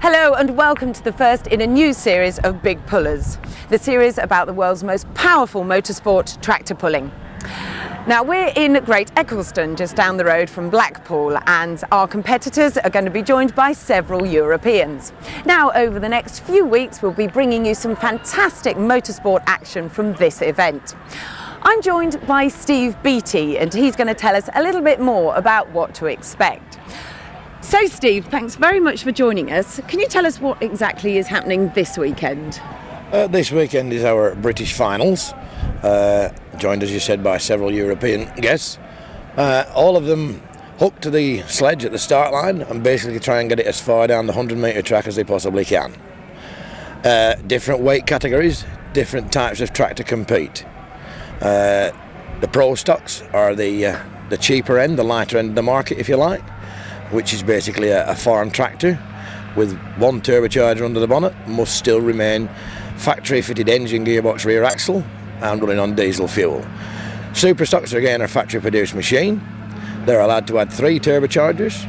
Hello and welcome to the first in a new series of Big Pullers, the series about the world's most powerful motorsport, tractor pulling. Now we're in Great Ecclestone, just down the road from Blackpool, and our competitors are going to be joined by several Europeans. Now over the next few weeks we'll be bringing you some fantastic motorsport action from this event. I'm joined by Steve Beattie and he's going to tell us a little bit more about what to expect. So Steve, thanks very much for joining us. Can you tell us what exactly is happening this weekend? This weekend is our British finals, joined as you said by several European guests. All of them hooked to the sledge at the start line and basically try and get it as far down the 100-metre track as they possibly can. Different weight categories, different types of track to compete. The pro stocks are the cheaper end, the lighter end of the market if you like, which is basically a farm tractor with one turbocharger under the bonnet, must still remain factory fitted engine, gearbox, rear axle and running on diesel fuel. Super stocks again are factory produced machine. They're allowed to add 3 turbochargers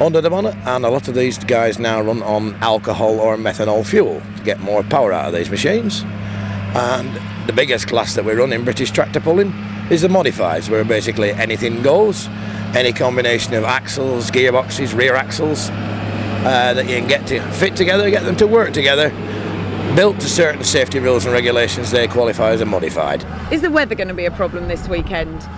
under the bonnet, and a lot of these guys now run on alcohol or methanol fuel to get more power out of these machines. And the biggest class that we run in British tractor pulling is the modifieds, where basically anything goes. Any combination of axles, gearboxes, rear axles that you can get to fit together, get them to work together, built to certain safety rules and regulations, they qualify as a modified. Is the weather going to be a problem this weekend?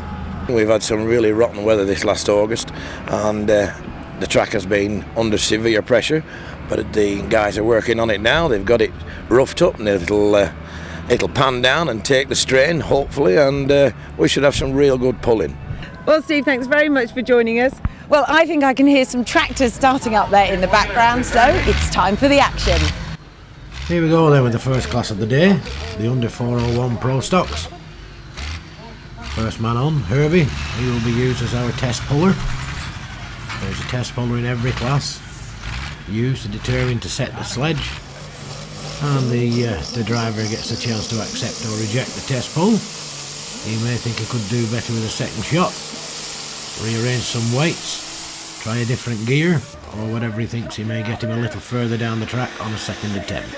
We've had some really rotten weather this last August, and the track has been under severe pressure, but the guys are working on it now. They've got it roughed up and it'll pan down and take the strain, hopefully, and we should have some real good pulling. Well, Steve, thanks very much for joining us. Well, I think I can hear some tractors starting up there in the background, so it's time for the action. Here we go then with the first class of the day, the under 401 Pro Stocks. First man on, Herbie. He will be used as our test puller. There's a test puller in every class, used to determine to set the sledge, and the driver gets a chance to accept or reject the test pull. He may think he could do better with a second shot, rearrange some weights, try a different gear, or whatever he thinks he may get him a little further down the track on a second attempt.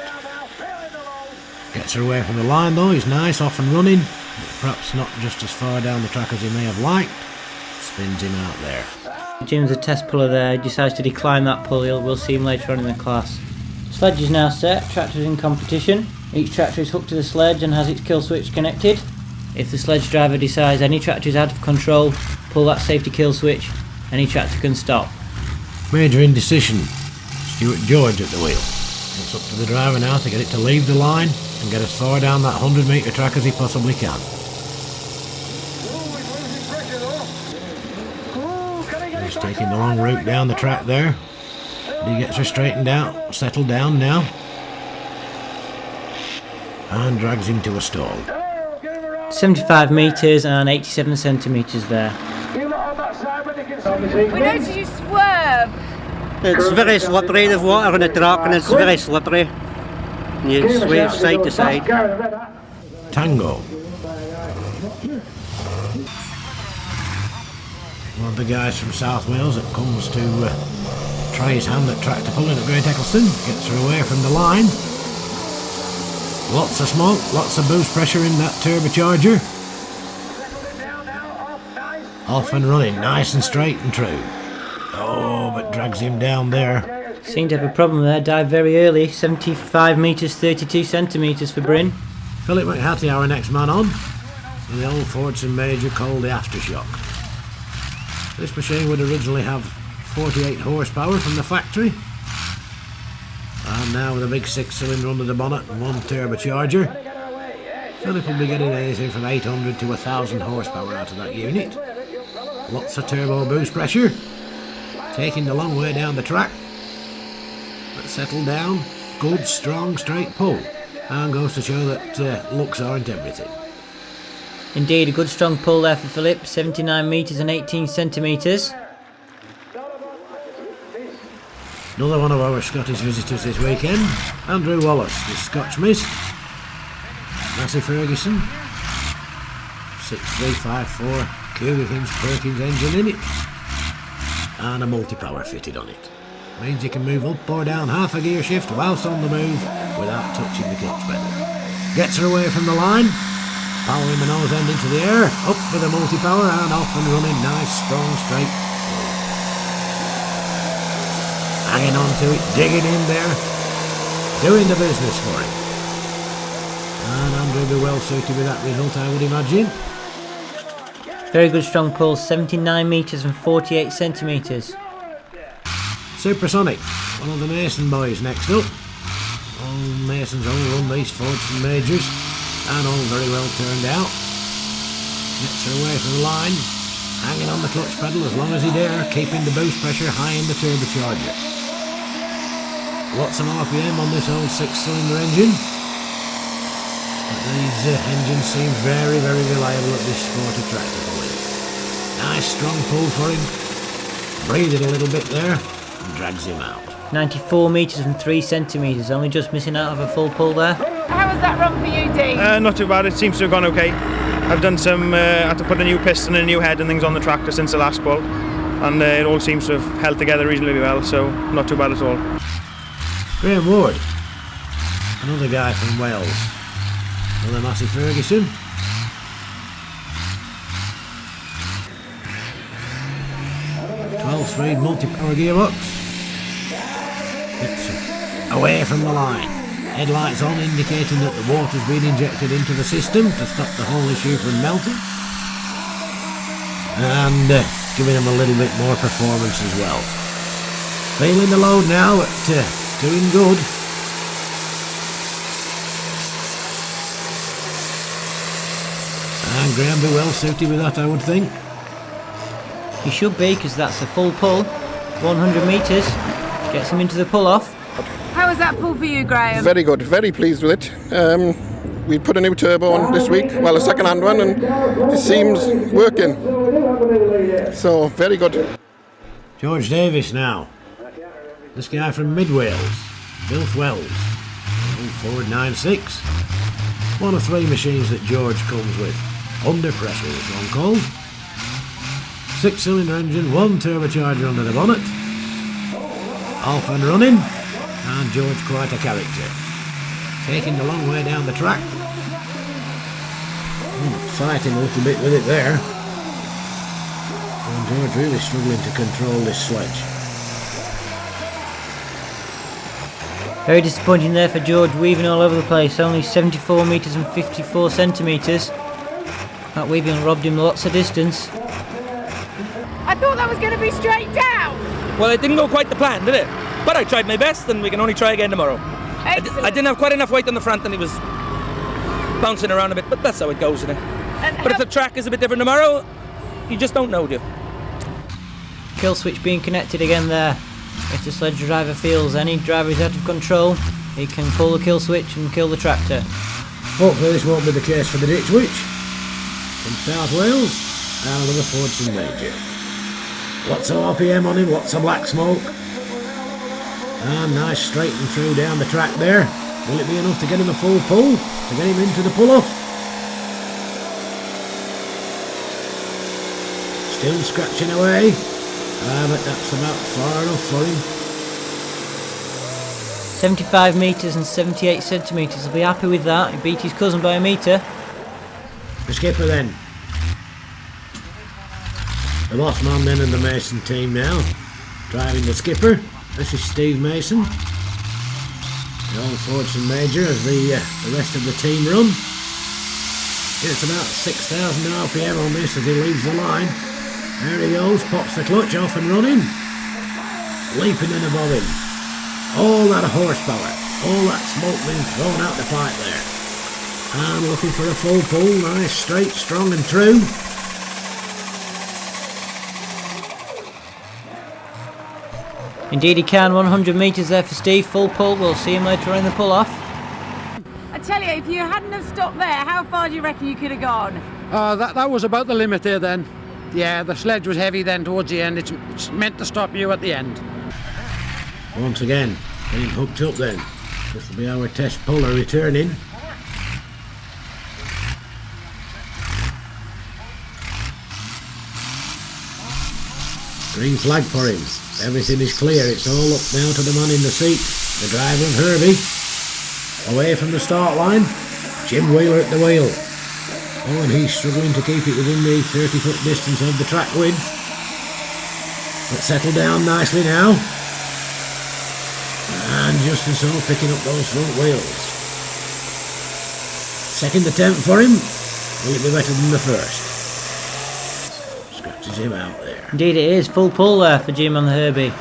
Gets her away from the line though, he's nice, off and running, but perhaps not just as far down the track as he may have liked. Spins him out there. Jim's a test puller there, he decides to decline that pull, we'll see him later on in the class. Sledge is now set, tractor's in competition. Each tractor is hooked to the sledge and has its kill switch connected. If the sledge driver decides any tractor is out of control, pull that safety kill switch, any tractor can stop. Major indecision. Stuart George at the wheel. It's up to the driver now to get it to leave the line and get as far down that 100-metre track as he possibly can. He's taking the long route down the track there. He gets her straightened out, settled down now, and drags him to a stall. 75 metres and 87 centimetres there. We noticed you swerve. It's very slippery, the water on the track, and it's very slippery. You sway side to side. Tango. One of the guys from South Wales that comes to try his hand at tractor pulling at Great Ecclestone, gets her away from the line. Lots of smoke, lots of boost pressure in that turbocharger. Off and running, nice and straight and true. Oh, but drags him down there. Seemed to have a problem there, dived very early, 75 metres, 32 centimetres for Bryn. Philip McHattie, our next man on, in the old Fordson Major called the Aftershock. This machine would originally have 48 horsepower from the factory, and now with a big 6-cylinder under the bonnet and one turbocharger, Philip will be getting anything from 800 to 1000 horsepower out of that unit. Lots of turbo boost pressure, taking the long way down the track. but settled down, good, strong, straight pull. And goes to show that looks aren't everything. Indeed, a good strong pull there for Philip, 79 metres and 18 centimetres. Another one of our Scottish visitors this weekend, Andrew Wallace, the Scotch Mist. Massey Ferguson, 6354 cubic inch Perkins engine in it, and a multi-power fitted on it. Means you can move up or down half a gear shift whilst on the move without touching the clutch pedal. Gets her away from the line, powering the nose end into the air, up with a multi-power and off and running, nice strong straight. Hanging on to it, digging in there, doing the business for him. And Andrew will be well suited with that result, I would imagine. Very good strong pull, 79 metres and 48 centimetres. Supersonic, one of the Mason boys next up. All Masons all run these Fords and Majors, and all very well turned out. Gets her away from the line, hanging on the clutch pedal as long as he dare, keeping the boost pressure high in the turbocharger. Lots of RPM on this old 6-cylinder engine. But these engines seem very, very reliable at this sporty tractor pulling. Nice strong pull for him. Breathed a little bit there and drags him out. 94 metres and 3 centimetres, only just missing out of a full pull there. How was that run for you, Dean? Not too bad, it seems to have gone okay. I've done some, had to put a new piston and a new head and things on the tractor since the last pull, and it all seems to have held together reasonably well, so not too bad at all. Graham Ward, another guy from Wales. Another Massey Ferguson. Speed multi-power gearbox. Gets away from the line. Headlights on, indicating that the water's been injected into the system to stop the whole issue from melting. And giving them a little bit more performance as well. Feeling the load now, doing good. And Graham be well suited with that, I would think. He should be, because that's a full pull. 100 metres, gets him into the pull-off. How was that pull for you, Graham? Very good, very pleased with it. We put a new turbo on this week, well, a second-hand one, and it seems working. So, very good. George Davis now. This guy from Mid Wales, built Wells. Old Ford 96. One of 3 machines that George comes with. Under pressure is one called. 6-cylinder engine, 1 turbocharger under the bonnet. Off and running, and George quite a character. Taking the long way down the track. Fighting a little bit with it there. And George really struggling to control this sledge. Very disappointing there for George, weaving all over the place, only 74 metres and 54 centimetres. That weaving robbed him lots of distance. I thought that was going to be straight down. Well, it didn't go quite the plan, did it? But I tried my best, and we can only try again tomorrow. I didn't have quite enough weight on the front, and he was bouncing around a bit, but that's how it goes, isn't it? But if the track is a bit different tomorrow, you just don't know, do you? Kill switch being connected again there. If the sledge driver feels any driver is out of control, he can pull the kill switch and kill the tractor. Hopefully this won't be the case for the Ditch Witch from South Wales, and another Fordson Major. Lots of RPM on him, lots of black smoke. And nice straight and through down the track there. Will it be enough to get him a full pull? To get him into the pull-off? Still scratching away. But that's about far enough for him. 75 metres and 78 centimetres. He'll be happy with that. He beat his cousin by a metre. The skipper then. The boss man then and the Mason team now. Driving the skipper. This is Steve Mason. The old Fordson Major as the rest of the team run. It's about 6,000 RPM on this as he leaves the line. There he goes, pops the clutch off and running. Leaping in above him. All that horsepower, all that smoke being thrown out the pipe there. And looking for a full pull, nice, straight, strong and true. Indeed he can. 100 metres there for Steve. Full pull. We'll see him later on in the pull-off. I tell you, if you hadn't have stopped there, how far do you reckon you could have gone? That was about the limit there then. Yeah, the sledge was heavy then towards the end. It's meant to stop you at the end. Once again, getting hooked up then. This will be our test puller returning. Green flag for him. Everything is clear. It's all up now to the man in the seat. The driver and Herbie. Away from the start line. Jim Wheeler at the wheel. Oh, and he's struggling to keep it within the 30-foot distance of the track width. But settled down nicely now. And just as so, picking up those front wheels. Second attempt for him. Will it be better than the first? Scratches him out there. Indeed it is. Full pull there for Jim on the Herbie.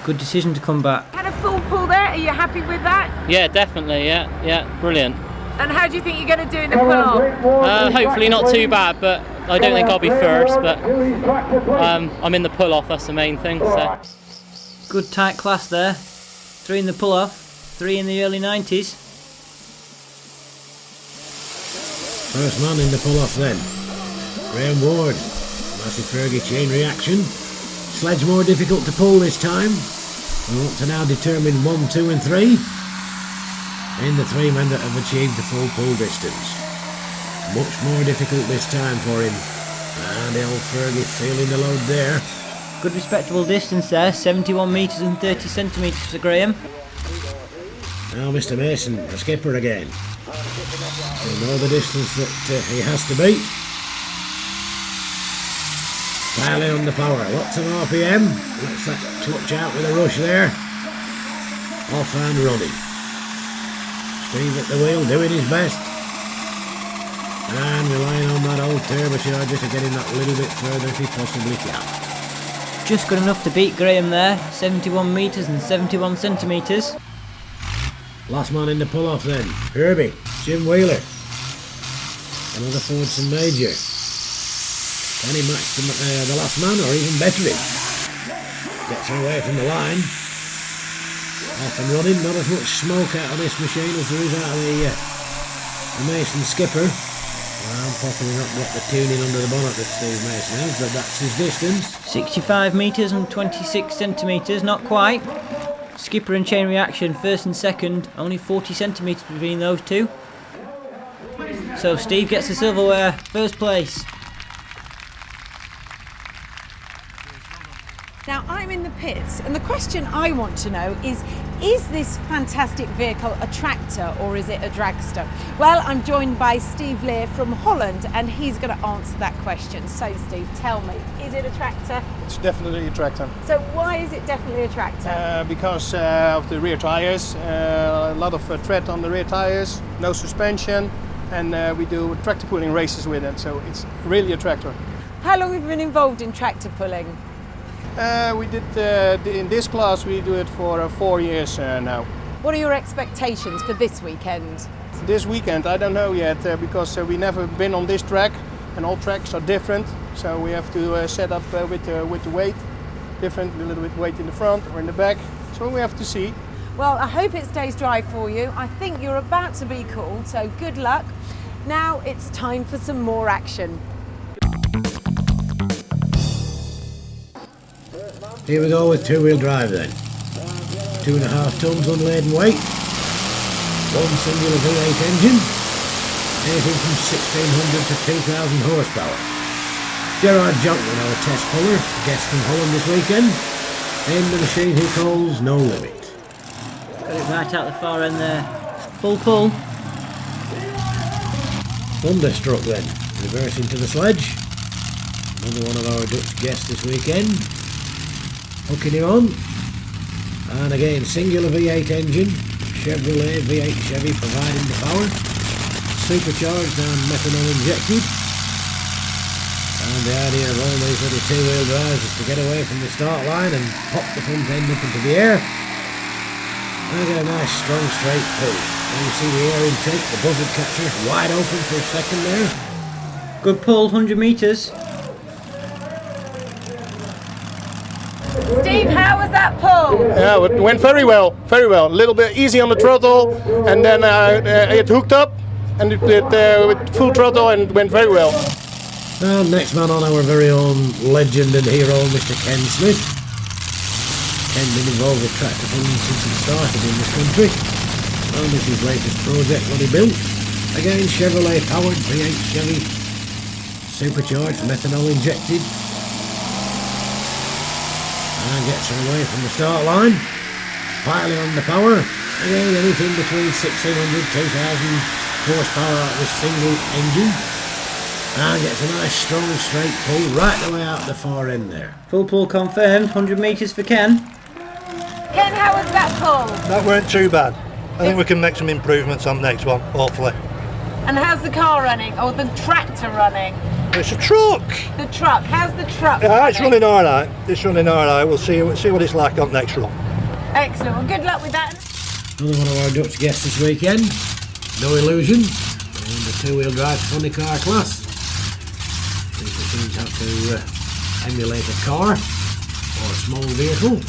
Good decision to come back. Had a full pull there. Are you happy with that? Yeah, definitely. Yeah, brilliant. And how do you think you're going to do in the pull-off? Hopefully not too bad, but I don't think I'll be first. But I'm in the pull-off. That's the main thing. So. Good tight class there. 3 in the pull-off, 3 in the early 90s. First man in the pull-off then. Graham Ward. Massive Fergie chain reaction. Sledge more difficult to pull this time. We want to now determine 1, 2 and 3. In the 3 men that have achieved the full pull distance. Much more difficult this time for him. And the old Fergie feeling the load there. Good respectable distance there, 71 metres and 30 centimetres for Graham. Now Mr Mason, the skipper again. He'll know the distance that he has to beat. Entirely on the power, lots of RPM. Let's that clutch out with a rush there. Off and running. Steve at the wheel doing his best. And relying on that old turbocharger to get him that little bit further if he possibly can. Just good enough to beat Graham there, 71 metres and 71 centimetres. Last man in the pull-off then, Herbie, Jim Wheeler. Another Fordson Major. Can he match the last man or even better him? Gets away from the line. Off and running, not as much smoke out of this machine as there is out of the Mason skipper. Well, possibly not got the tuning under the bonnet that Steve Mason has, but that's his distance. 65 metres and 26 centimetres, not quite. Skipper and chain reaction, first and second, only 40 centimetres between those two. So Steve gets the silverware, first place. Now I'm in the pits, and the question I want to know is this fantastic vehicle a tractor or is it a dragster? Well, I'm joined by Steve Lear from Holland, and he's going to answer that question. So Steve, tell me, is it a tractor? It's definitely a tractor. So why is it definitely a tractor? Because of the rear tyres, a lot of tread on the rear tyres, no suspension, and we do tractor pulling races with it, so it's really a tractor. How long have you been involved in tractor pulling? We did in this class we do it for 4 years now. What are your expectations for this weekend? This weekend I don't know yet because we never been on this track, and all tracks are different. So we have to set up with the weight, different, a little bit weight in the front or in the back. So we have to see. Well, I hope it stays dry for you. I think you're about to be called, so good luck. Now it's time for some more action. Here we go with two-wheel drive then. 2.5 tons unladen weight. One singular V8 engine. Anything from 1600 to 2000 horsepower. Gerard Jonkman, our test puller, guest from Holland this weekend. In the machine he calls No Limit. Got it right out the far end there. Full pull. Thunderstruck then. Reversing to the sledge. Another one of our Dutch guests this weekend. Hooking him on, and again singular V8 engine, Chevrolet V8 Chevy providing the power, supercharged and methanol injected, and the idea of all these little two-wheel drives is to get away from the start line and pop the front end up into the air and get a nice strong straight pull. Now you see the air intake, the buzzard catcher wide open for a second there. Good pull, 100 metres. Steve, how was that pull? Yeah, it went very well, very well. A little bit easy on the throttle, and then it hooked up, and it with full throttle, and it went very well. And next man on, our very own legend and hero, Mr. Ken Smith. Ken been involved with tractor pulling since he started in this country. And this is his latest project, what he built. Again, Chevrolet powered, V8 Chevy, supercharged, methanol injected. And gets her away from the start line. Piling on the power. Again, anything between 1600 2000 horsepower out of this single engine. And gets a nice strong straight pull right the way out the far end there. Full pull confirmed, 100 metres for Ken. Ken, how was that pull? That weren't too bad. I think we can make some improvements on the next one, hopefully. And how's the car running, or the tractor running? It's a truck. The truck, how's the truck Yeah, it's running? running all right. It's running all right. We'll see what it's like on next run. Excellent, well good luck with that. Another one of our Dutch guests this weekend, No Illusion, in the two-wheel drive funny car class. These machines have to emulate a car or a small vehicle.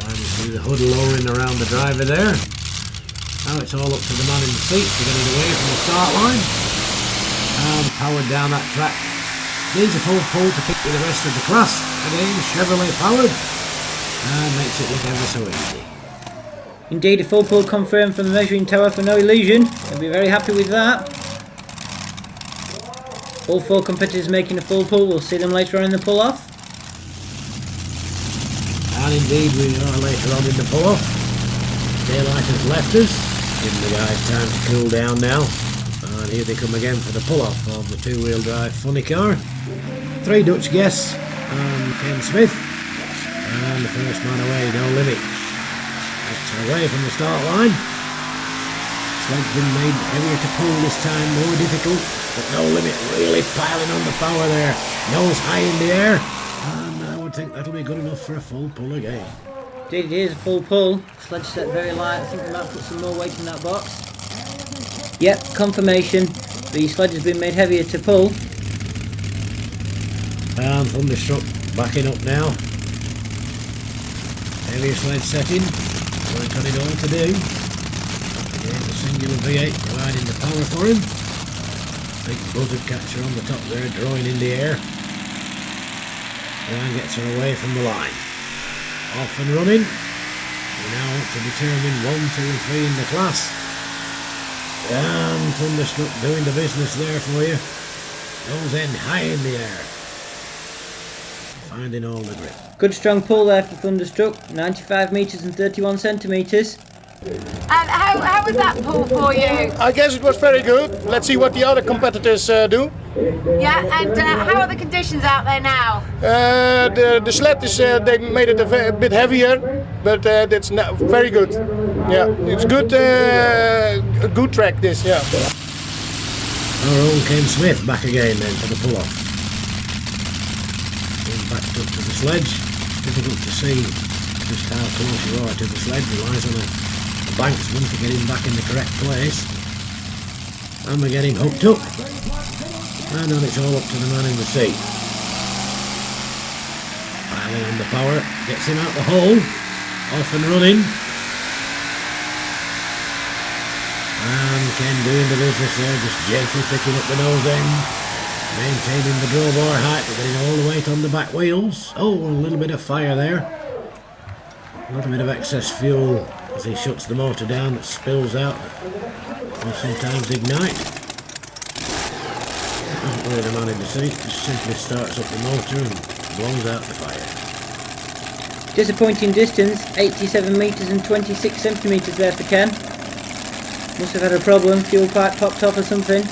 And you see the hood lowering around the driver there. Now it's all up to the man in the seat to get it away from the start line. And powered down that track. Needs a full pull to pick with the rest of the class. Again, Chevrolet powered. And makes it look ever so easy. Indeed, a full pull confirmed from the measuring tower for No Illusion. I'll be very happy with that. All four competitors making a full pull. We'll see them later on in the pull-off. And indeed we are later on in the pull-off. Daylight has left us. Giving the guys time to cool down now. And here they come again for the pull-off of the two-wheel drive funny car. Three Dutch guests and Ken Smith. And the first man away, No Limit. Gets away from the start line. Sled's been made heavier to pull this time, more difficult. But No Limit really piling on the power there. Nose high in the air. And I would think that'll be good enough for a full pull again. Indeed, it is a full pull. Sledge set very light. I think we might put some more weight in that box. Yep, confirmation. The sledge has been made heavier to pull. And Thunderstruck backing up now. Heavier sledge setting. What he's got it all to do. Again, the singular V8 providing the power for him. Big buzzard catcher on the top there, drawing in the air. And gets her away from the line. Off and running. We now want to determine 1, 2 and 3 in the class. And Thunderstruck doing the business there for you. Nose end high in the air. Finding all the grip. Good strong pull there for Thunderstruck. 95 metres and 31 centimetres. And how was that pull for you? I guess it was very good. Let's see what the other competitors do. Yeah, and how are the conditions out there now? The sled is, they made it a bit heavier, but it's very good. Yeah, it's good, a good track this, yeah. Our own Ken Smith back again then for the pull-off. Being backed up to the sledge. Difficult to see just how close you are to the sledge. Relies on a banksman to get him back in the correct place. And we're getting hooked up. And then it's all up to the man in the seat. Piling on the power, gets him out the hole, off and running. And Ken doing the business there, just gently picking up the nose end, maintaining the drawbar height, but getting all the weight on the back wheels. Oh, a little bit of fire there. A little bit of excess fuel as he shuts the motor down, that spills out, will sometimes ignite. Doesn't worry the man in the seat, just simply starts up the motor and blows out the fire. Disappointing distance, 87 metres and 26 centimetres there for Ken. Must have had a problem, fuel pipe popped off or something.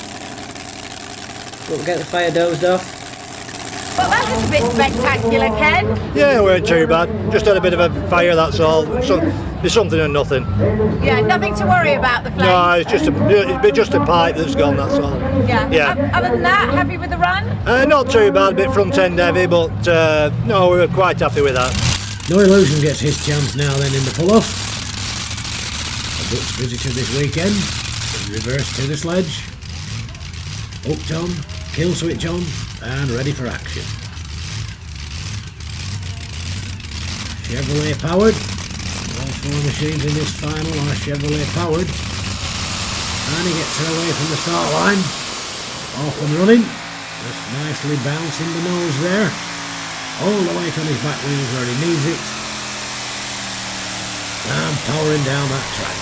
But we'll get the fire dozed off. Well, that was a bit spectacular, Ken. Yeah, it weren't too bad. Just had a bit of a fire, that's all. It's something and nothing. Yeah, nothing to worry about the flames. No, it's just a pipe that's gone, that's all. Yeah. Other than that, happy with the run? Not too bad, a bit front end heavy, but no, we were quite happy with that. No Illusion gets his chance now then in the pull-off. A Dutch visitor this weekend. In reverse to the sledge. Hooked on, kill switch on, and ready for action. Chevrolet powered. All four machines in this final are Chevrolet powered. And he gets her away from the start line. Off and running. Just nicely bouncing the nose there. All the weight on his back wheels where he needs it. And powering down that track.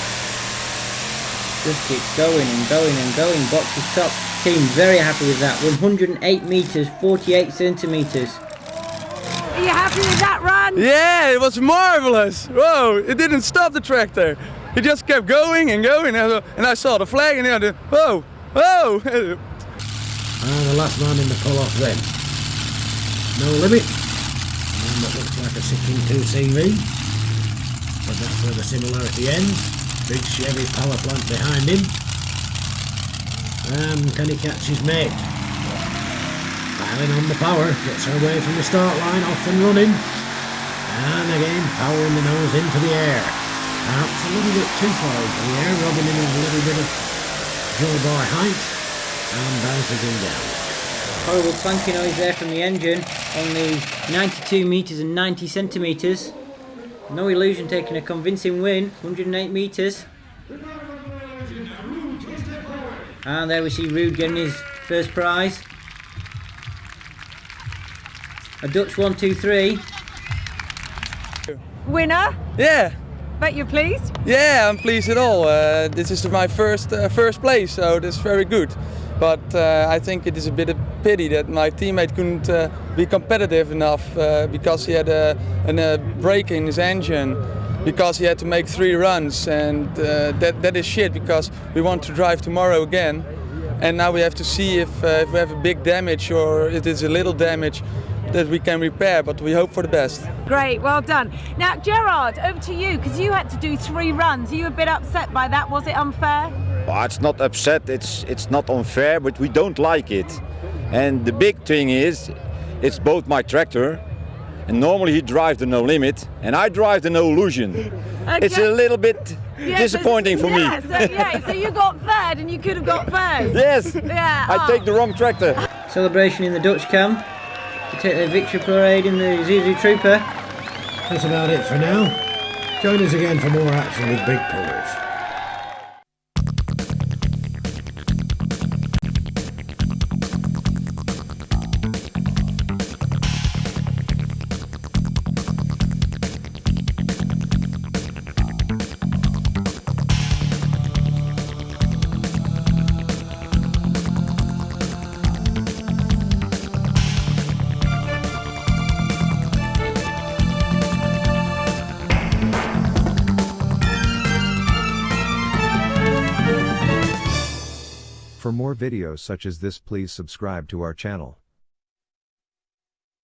Just keeps going and going and going. Box's top team very happy with that. 108 metres, 48 centimetres. Are you happy with that run? Yeah, it was marvelous. Whoa, it didn't stop the tractor. It just kept going and going, and I saw the flag, and I did, whoa, whoa. And the last man in the pull-off then. No limit. And that looks like a 6.2 CV. But that's where the similarity ends. Big Chevy power plant behind him. And can he catch his mate? Piling on the power, gets her away from the start line, off and running. And again, powering the nose into the air. Perhaps a little bit too far into the air, robbing him of a little bit of joy height. And bounces him down. Horrible clanking noise there from the engine on the 92 metres and 90 centimetres. No Illusion taking a convincing win, 108 metres. And there we see Ruud getting his first prize. A Dutch 1-2-3. Winner? Yeah. Bet you're pleased? Yeah, I'm pleased at all. This is my first place, so that's very good. But I think it is a bit of pity that my teammate couldn't be competitive enough because he had a break in his engine, because he had to make 3 runs, and that is shit because we want to drive tomorrow again, and now we have to see if we have a big damage or it is a little damage that we can repair, but we hope for the best. Great, well done. Now, Gerard, over to you, because you had to do 3 runs. Are you a bit upset by that? Was it unfair? Well, it's not upset, it's not unfair, but we don't like it. And the big thing is, it's both my tractor, and normally he drives the no limit, and I drive the no illusion. Okay. It's a little bit disappointing for me. So you got third and you could have got first. Yes, yeah. I take the wrong tractor. Celebration in the Dutch camp to take their victory parade in the Zuzu Trooper. That's about it for now. Join us again for more action with Big Pullers. For more videos such as this, please subscribe to our channel.